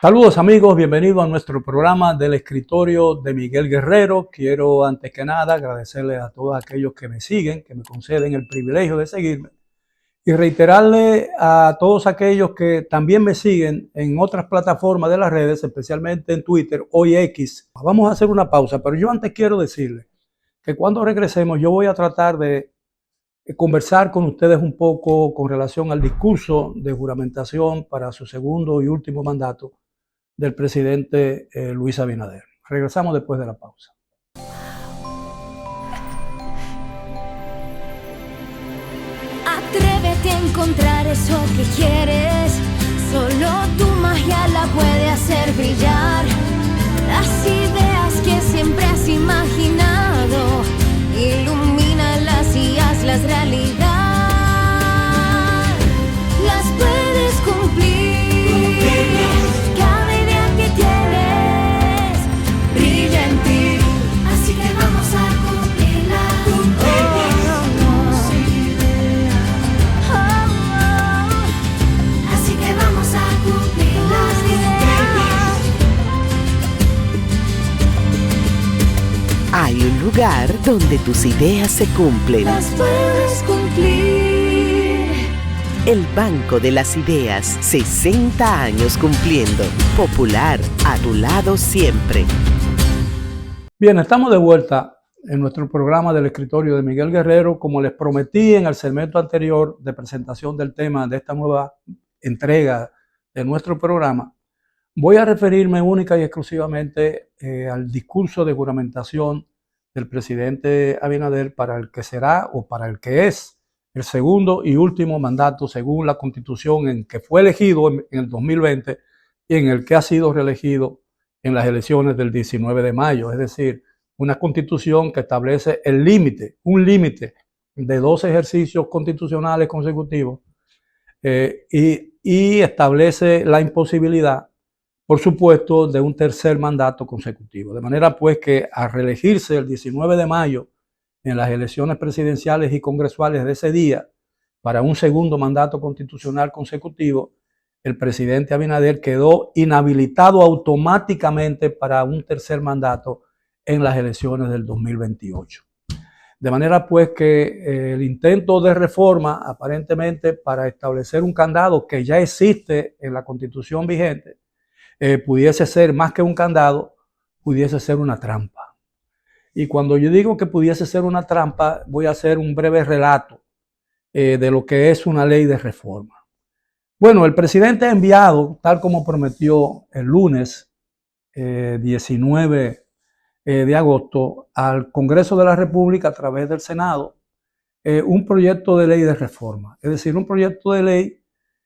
Saludos amigos, bienvenidos a nuestro programa del escritorio de Miguel Guerrero. Quiero antes que nada agradecerle a todos aquellos que me siguen, que me conceden el privilegio de seguirme y reiterarle a todos aquellos que también me siguen en otras plataformas de las redes, especialmente en Twitter, hoy X. Vamos a hacer una pausa, pero yo antes quiero decirle que cuando regresemos yo voy a tratar de conversar con ustedes un poco con relación al discurso de juramentación para su segundo y último mandato del presidente Luis Abinader. Regresamos después de la pausa. Atrévete a encontrar eso que quieres. Solo tu magia la puede hacer brillar. Las ideas que siempre has imaginado, ilumínalas y hazlas realidad. Las puedes cumplir. Cada idea que tienes brilla en ti. Así que vamos a cumplirla. Así que vamos a cumplir las ideas. Hay un lugar donde tus ideas se cumplen. Las puedes cumplir. El Banco de las Ideas, 60 años cumpliendo. Popular, a tu lado siempre. Bien, estamos de vuelta en nuestro programa del escritorio de Miguel Guerrero. Como les prometí en el segmento anterior de presentación del tema de esta nueva entrega de nuestro programa, voy a referirme única y exclusivamente al discurso de juramentación del presidente Abinader para el que será o para el que es el segundo y último mandato según la Constitución en que fue elegido en el 2020 y en el que ha sido reelegido en las elecciones del 19 de mayo. Es decir, una Constitución que establece el límite, un límite de 2 ejercicios constitucionales consecutivos y establece la imposibilidad, por supuesto, de un tercer mandato consecutivo. De manera pues que al reelegirse el 19 de mayo en las elecciones presidenciales y congresuales de ese día, para un segundo mandato constitucional consecutivo, el presidente Abinader quedó inhabilitado automáticamente para un tercer mandato en las elecciones del 2028. De manera pues que el intento de reforma, aparentemente para establecer un candado que ya existe en la Constitución vigente, pudiese ser más que un candado, pudiese ser una trampa. Y cuando yo digo que pudiese ser una trampa, voy a hacer un breve relato de lo que es una ley de reforma. Bueno, el presidente ha enviado, tal como prometió el lunes 19 de agosto, al Congreso de la República a través del Senado, un proyecto de ley de reforma. Es decir, un proyecto de ley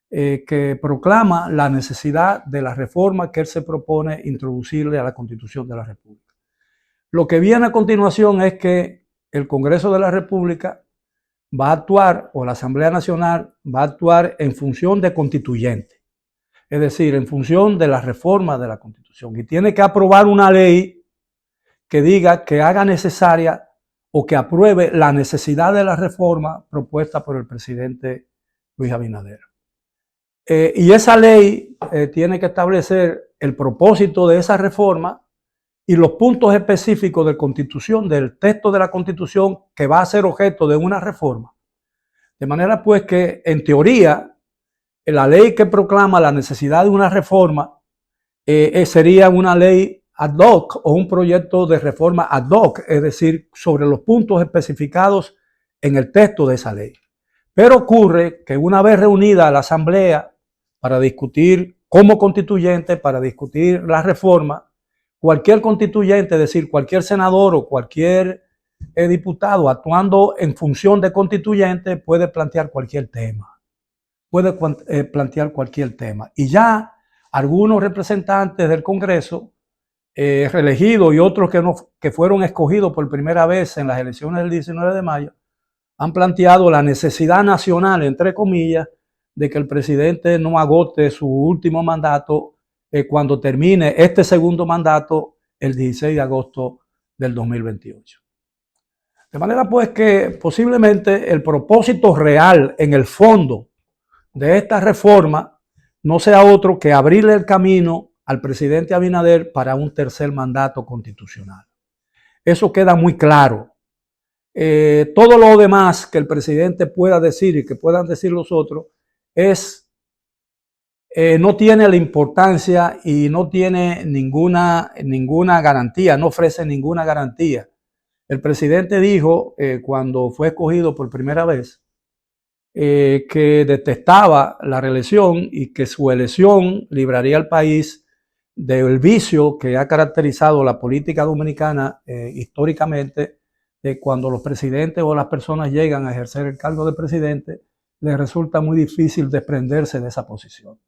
que proclama la necesidad de la reforma que él se propone introducirle a la Constitución de la República. Lo que viene a continuación es que el Congreso de la República va a actuar, o la Asamblea Nacional va a actuar en función de constituyente, es decir, en función de la reforma de la Constitución. Y tiene que aprobar una ley que diga que haga necesaria o que apruebe la necesidad de la reforma propuesta por el presidente Luis Abinader. Y esa ley tiene que establecer el propósito de esa reforma y los puntos específicos de Constitución, del texto de la Constitución que va a ser objeto de una reforma. De manera pues que, en teoría, la ley que proclama la necesidad de una reforma sería una ley ad hoc o un proyecto de reforma ad hoc, es decir, sobre los puntos especificados en el texto de esa ley. Pero ocurre que una vez reunida la Asamblea para discutir como constituyente, para discutir la reforma, cualquier constituyente, es decir, cualquier senador o cualquier diputado actuando en función de constituyente puede plantear cualquier tema. Y ya algunos representantes del Congreso, reelegidos y otros que fueron escogidos por primera vez en las elecciones del 19 de mayo, han planteado la necesidad nacional, entre comillas, de que el presidente no agote su último mandato cuando termine este segundo mandato el 16 de agosto del 2028. De manera pues que posiblemente el propósito real en el fondo de esta reforma no sea otro que abrirle el camino al presidente Abinader para un tercer mandato constitucional. Eso queda muy claro. Todo lo demás que el presidente pueda decir y que puedan decir los otros no tiene la importancia y no tiene ninguna garantía, no ofrece ninguna garantía. El presidente dijo cuando fue escogido por primera vez que detestaba la reelección y que su elección libraría al país del vicio que ha caracterizado la política dominicana históricamente, de cuando los presidentes o las personas llegan a ejercer el cargo de presidente, les resulta muy difícil desprenderse de esa posición.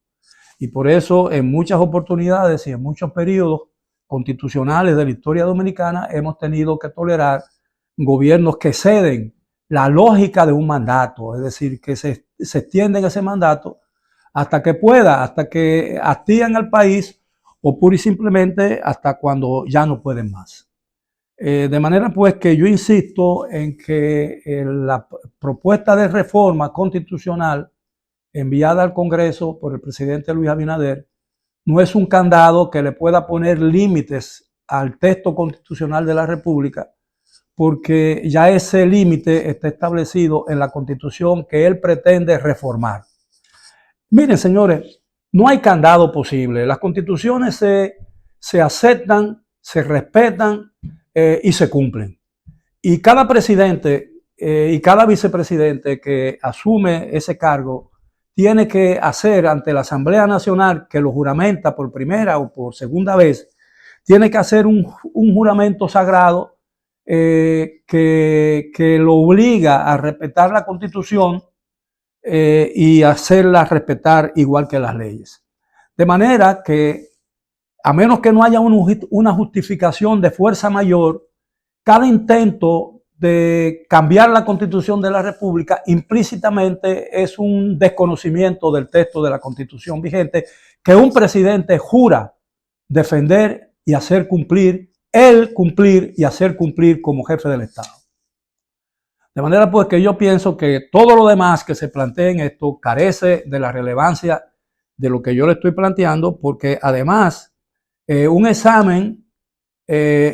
Y por eso en muchas oportunidades y en muchos periodos constitucionales de la historia dominicana hemos tenido que tolerar gobiernos que ceden la lógica de un mandato, es decir, que se extienden ese mandato hasta que pueda, hasta que hastían al país o pura y simplemente hasta cuando ya no pueden más. De manera pues que yo insisto en que la propuesta de reforma constitucional enviada al Congreso por el presidente Luis Abinader no es un candado que le pueda poner límites al texto constitucional de la República, porque ya ese límite está establecido en la Constitución que él pretende reformar. Miren, señores, no hay candado posible. Las constituciones se aceptan, se respetan y se cumplen. Y cada presidente y cada vicepresidente que asume ese cargo tiene que hacer ante la Asamblea Nacional, que lo juramenta por primera o por segunda vez, tiene que hacer un juramento sagrado que lo obliga a respetar la Constitución y hacerla respetar igual que las leyes. De manera que, a menos que no haya una justificación de fuerza mayor, cada intento de cambiar la Constitución de la República implícitamente es un desconocimiento del texto de la Constitución vigente que un presidente jura defender y hacer cumplir, él cumplir y hacer cumplir como jefe del Estado. De manera pues que yo pienso que todo lo demás que se plantea en esto carece de la relevancia de lo que yo le estoy planteando, porque además un examen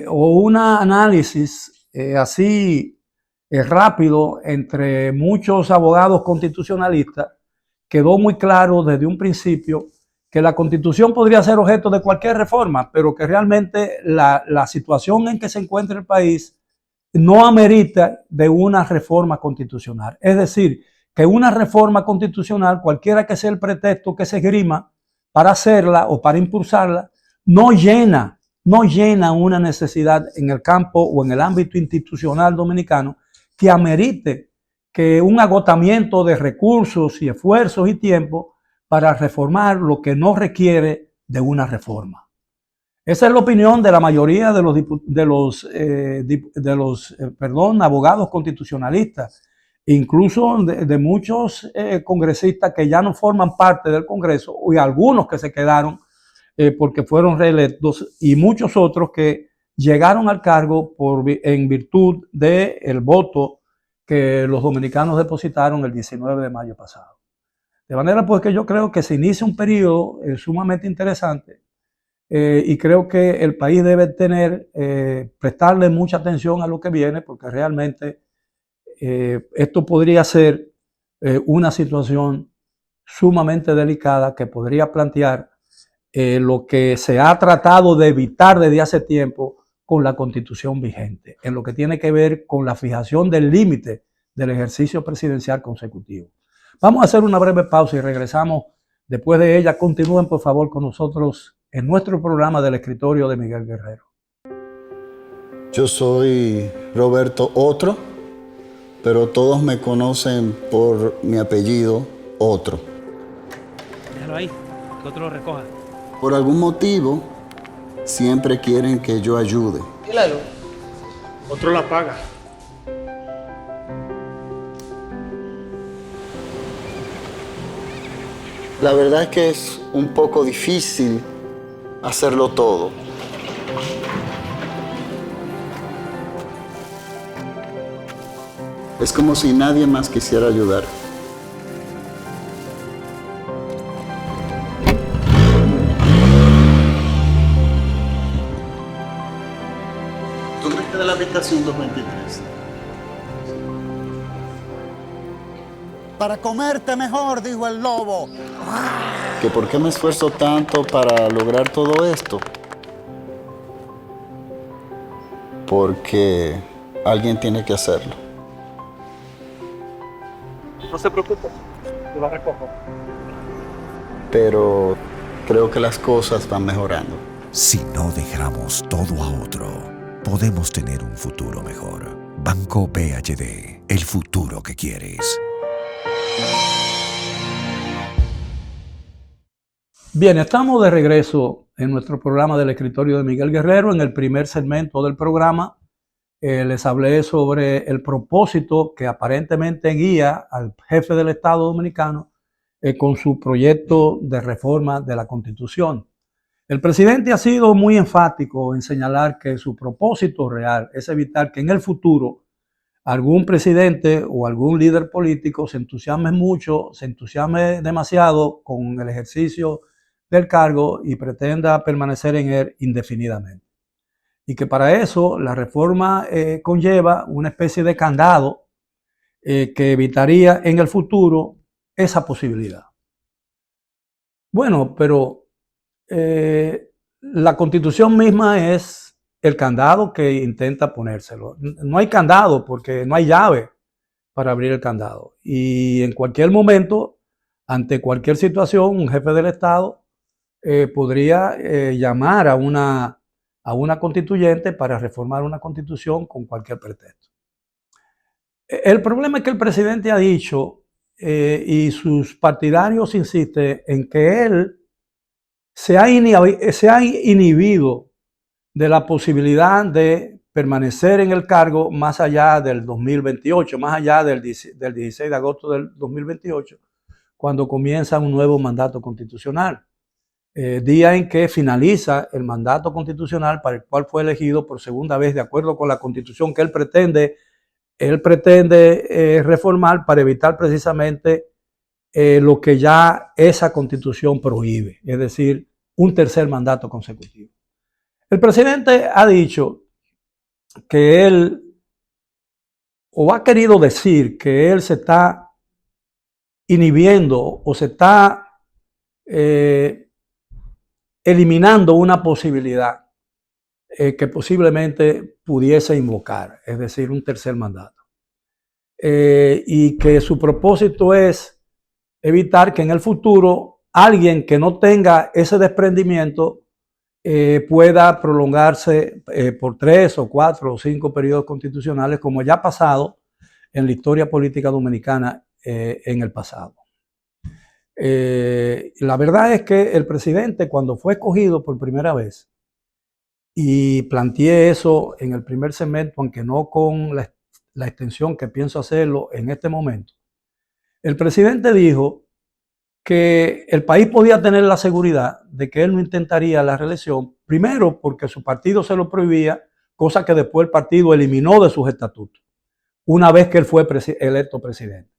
o un análisis así rápido entre muchos abogados constitucionalistas quedó muy claro desde un principio que la Constitución podría ser objeto de cualquier reforma, pero que realmente la situación en que se encuentra el país no amerita de una reforma constitucional. Es decir, que una reforma constitucional, cualquiera que sea el pretexto que se esgrima para hacerla o para impulsarla, no llena una necesidad en el campo o en el ámbito institucional dominicano que amerite que un agotamiento de recursos y esfuerzos y tiempo para reformar lo que no requiere de una reforma. Esa es la opinión de la mayoría de los abogados constitucionalistas, incluso de muchos congresistas que ya no forman parte del Congreso, y algunos que se quedaron porque fueron reelectos, y muchos otros que llegaron al cargo en virtud del voto que los dominicanos depositaron el 19 de mayo pasado. De manera pues que yo creo que se inicia un periodo sumamente interesante y creo que el país debe prestarle mucha atención a lo que viene, porque realmente esto podría ser una situación sumamente delicada que podría plantear lo que se ha tratado de evitar desde hace tiempo con la Constitución vigente, en lo que tiene que ver con la fijación del límite del ejercicio presidencial consecutivo. Vamos a hacer una breve pausa y regresamos después de ella. Continúen por favor con nosotros en nuestro programa del escritorio de Miguel Guerrero. Yo soy Roberto Otro, pero todos me conocen por mi apellido Otro. Déjalo ahí, que otro lo recoja. Por algún motivo, siempre quieren que yo ayude. Claro. Otro la paga. La verdad es que es un poco difícil hacerlo todo. Es como si nadie más quisiera ayudar. ¿Dónde queda la habitación 223? Para comerte mejor, dijo el lobo. ¿Que por qué me esfuerzo tanto para lograr todo esto? Porque alguien tiene que hacerlo. No se preocupe, yo la recojo. Pero creo que las cosas van mejorando. Si no dejamos todo a otro, podemos tener un futuro mejor. Banco BHD, el futuro que quieres. Bien, estamos de regreso en nuestro programa del escritorio de Miguel Guerrero. En el primer segmento del programa les hablé sobre el propósito que aparentemente guía al jefe del Estado dominicano con su proyecto de reforma de la Constitución. El presidente ha sido muy enfático en señalar que su propósito real es evitar que en el futuro algún presidente o algún líder político se entusiasme mucho, se entusiasme demasiado con el ejercicio del cargo y pretenda permanecer en él indefinidamente. Y que para eso la reforma conlleva una especie de candado que evitaría en el futuro esa posibilidad. Bueno, pero la Constitución misma es el candado que intenta ponérselo. No hay candado porque no hay llave para abrir el candado. Y en cualquier momento, ante cualquier situación, un jefe del Estado podría llamar a una constituyente para reformar una constitución con cualquier pretexto. El problema es que el presidente ha dicho, y sus partidarios insisten en que él se ha inhibido de la posibilidad de permanecer en el cargo más allá del 2028, más allá del 16 de agosto del 2028, cuando comienza un nuevo mandato constitucional. Día en que finaliza el mandato constitucional para el cual fue elegido por segunda vez de acuerdo con la Constitución que él pretende reformar para evitar precisamente lo que ya esa Constitución prohíbe, es decir, un tercer mandato consecutivo. El presidente ha dicho que él, o ha querido decir que él se está inhibiendo o se está eliminando una posibilidad que posiblemente pudiese invocar, es decir, un tercer mandato. Y que su propósito es evitar que en el futuro alguien que no tenga ese desprendimiento pueda prolongarse por 3 o 4 o 5 periodos constitucionales, como ya ha pasado en la historia política dominicana en el pasado. La verdad es que el presidente, cuando fue escogido por primera vez, y planteé eso en el primer segmento, aunque no con la extensión que pienso hacerlo en este momento, el presidente dijo que el país podía tener la seguridad de que él no intentaría la reelección, primero porque su partido se lo prohibía, cosa que después el partido eliminó de sus estatutos, una vez que él fue electo presidente.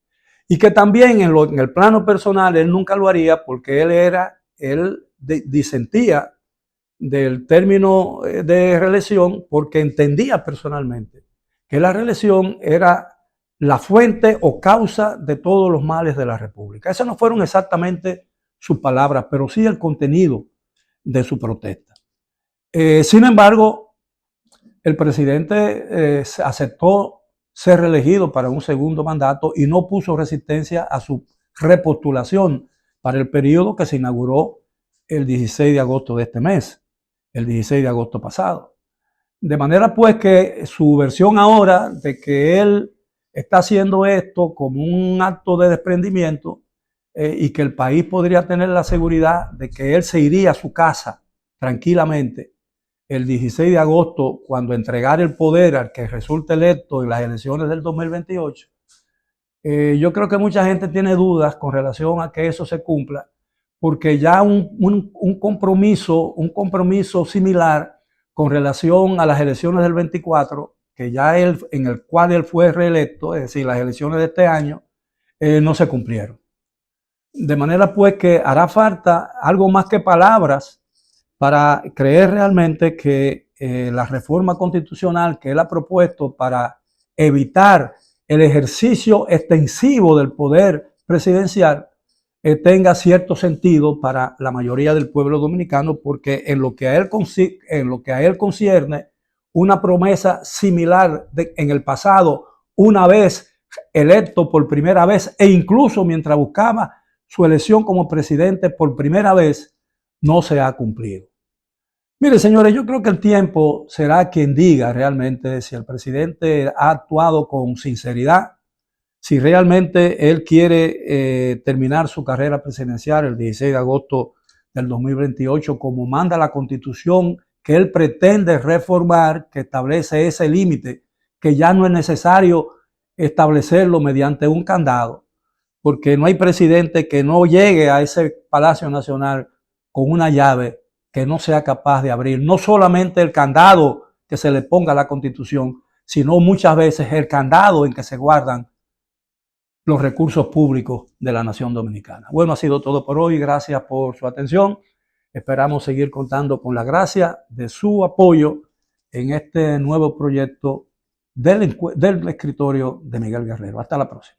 Y que también en el plano personal él nunca lo haría porque él disentía del término de reelección porque entendía personalmente que la reelección era la fuente o causa de todos los males de la República. Esas no fueron exactamente sus palabras, pero sí el contenido de su protesta. Sin embargo, el presidente aceptó ser reelegido para un segundo mandato y no puso resistencia a su repostulación para el periodo que se inauguró el 16 de agosto de este mes, el 16 de agosto pasado. De manera pues que su versión ahora de que él está haciendo esto como un acto de desprendimiento y que el país podría tener la seguridad de que él se iría a su casa tranquilamente el 16 de agosto, cuando entregara el poder al que resulte electo en las elecciones del 2028, yo creo que mucha gente tiene dudas con relación a que eso se cumpla, porque ya un compromiso similar con relación a las elecciones del 24, que ya en el cual él fue reelecto, es decir, las elecciones de este año, no se cumplieron. De manera pues que hará falta algo más que palabras para creer realmente que la reforma constitucional que él ha propuesto para evitar el ejercicio extensivo del poder presidencial tenga cierto sentido para la mayoría del pueblo dominicano, porque en lo que a él concierne, una promesa similar en el pasado, una vez electo por primera vez e incluso mientras buscaba su elección como presidente por primera vez, no se ha cumplido. Mire, señores, yo creo que el tiempo será quien diga realmente si el presidente ha actuado con sinceridad, si realmente él quiere terminar su carrera presidencial el 16 de agosto del 2028, como manda la Constitución que él pretende reformar, que establece ese límite, que ya no es necesario establecerlo mediante un candado, porque no hay presidente que no llegue a ese Palacio Nacional con una llave que no sea capaz de abrir no solamente el candado que se le ponga a la Constitución, sino muchas veces el candado en que se guardan los recursos públicos de la nación dominicana. Bueno, ha sido todo por hoy. Gracias por su atención. Esperamos seguir contando con la gracia de su apoyo en este nuevo proyecto del escritorio de Miguel Guerrero. Hasta la próxima.